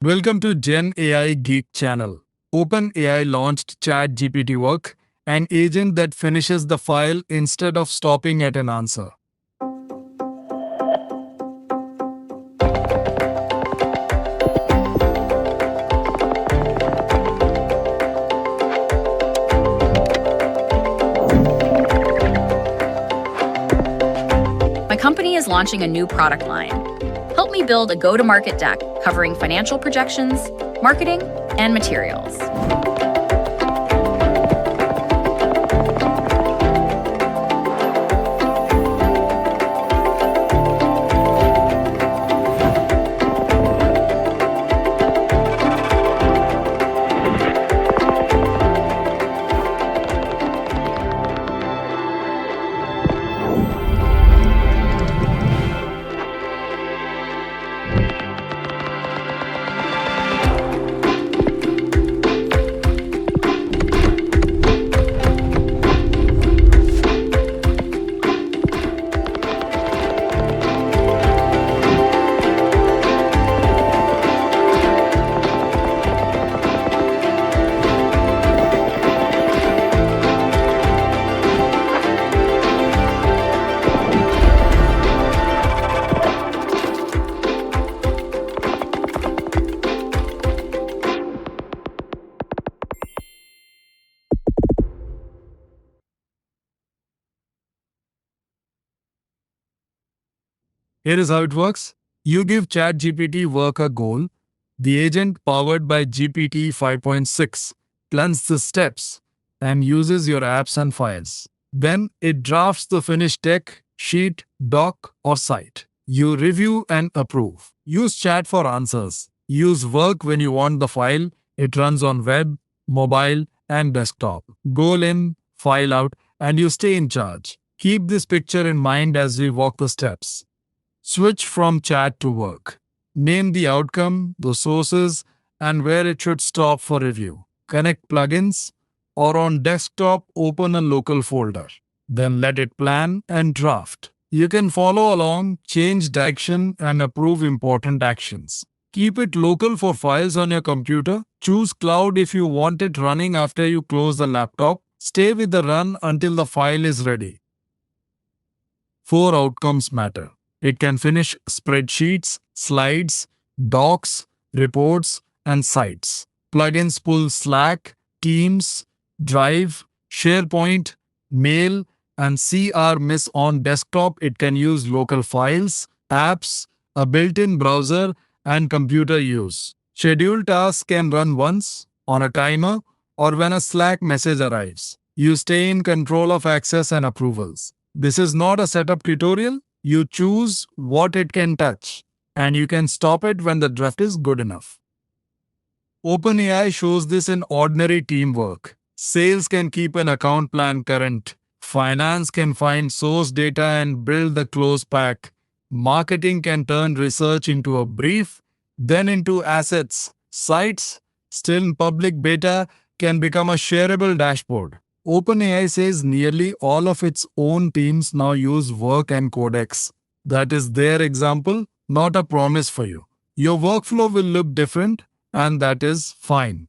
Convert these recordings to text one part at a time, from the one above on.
Welcome to GenAI Geek channel. OpenAI launched ChatGPT Work, an agent that finishes the file instead of stopping at an answer. My company is launching a new product line. Help me build a go-to-market deck covering financial projections, marketing, and materials. Here is how it works. You give ChatGPT Work a goal. The agent, powered by GPT 5.6, plans the steps and uses your apps and files. Then it drafts the finished deck, sheet, doc, or site. You review and approve. Use chat for answers. Use Work when you want the file. It runs on web, mobile, and desktop. Goal in, file out, and you stay in charge. Keep this picture in mind as we walk the steps. Switch from chat to work. Name the outcome, the sources, and where it should stop for review. Connect plugins, or on desktop, open a local folder. Then let it plan and draft. You can follow along, change direction, and approve important actions. Keep it local for files on your computer. Choose cloud if you want it running after you close the laptop. Stay with the run until the file is ready. 4 outcomes matter. It can finish spreadsheets, slides, docs, reports, and sites. Plugins pull Slack, Teams, Drive, SharePoint, Mail, and CRMIS on desktop. It can use local files, apps, a built-in browser, and computer use. Scheduled tasks can run once, on a timer, or when a Slack message arrives. You stay in control of access and approvals. This is not a setup tutorial. You choose what it can touch, and you can stop it when the draft is good enough. OpenAI shows this in ordinary teamwork. Sales can keep an account plan current. Finance can find source data and build the close pack. Marketing can turn research into a brief, then into assets. Sites, still in public beta, can become a shareable dashboard. OpenAI says nearly all of its own teams now use Work and Codex. That is their example, not a promise for you. Your workflow will look different, and that is fine.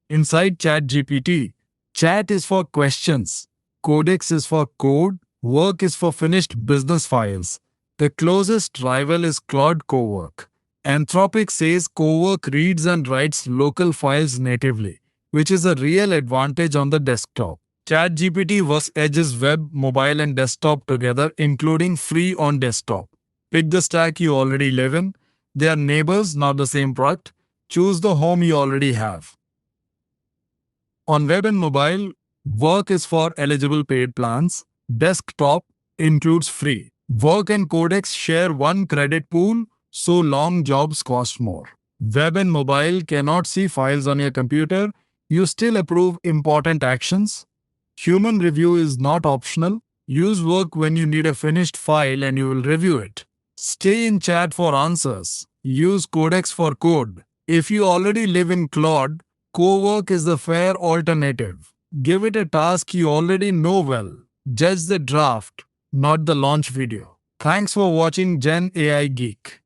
Inside ChatGPT, Chat is for questions, Codex is for code, Work is for finished business files. The closest rival is Claude Cowork. Anthropic says Cowork reads and writes local files natively, which is a real advantage on the desktop. ChatGPT Work edges web, mobile, and desktop together, including free on desktop. Pick the stack you already live in. They are neighbors, not the same product. Choose the home you already have. On web and mobile, Work is for eligible paid plans. Desktop includes free. Work and Codex share one credit pool, so long jobs cost more. Web and mobile cannot see files on your computer. You still approve important actions. Human review is not optional. Use Work when you need a finished file and you will review it. Stay in chat for answers. Use Codex for code. If you already live in Claude, Cowork is the fair alternative. Give it a task you already know well. Judge the draft, not the launch video. Thanks for watching Gen AI Geek.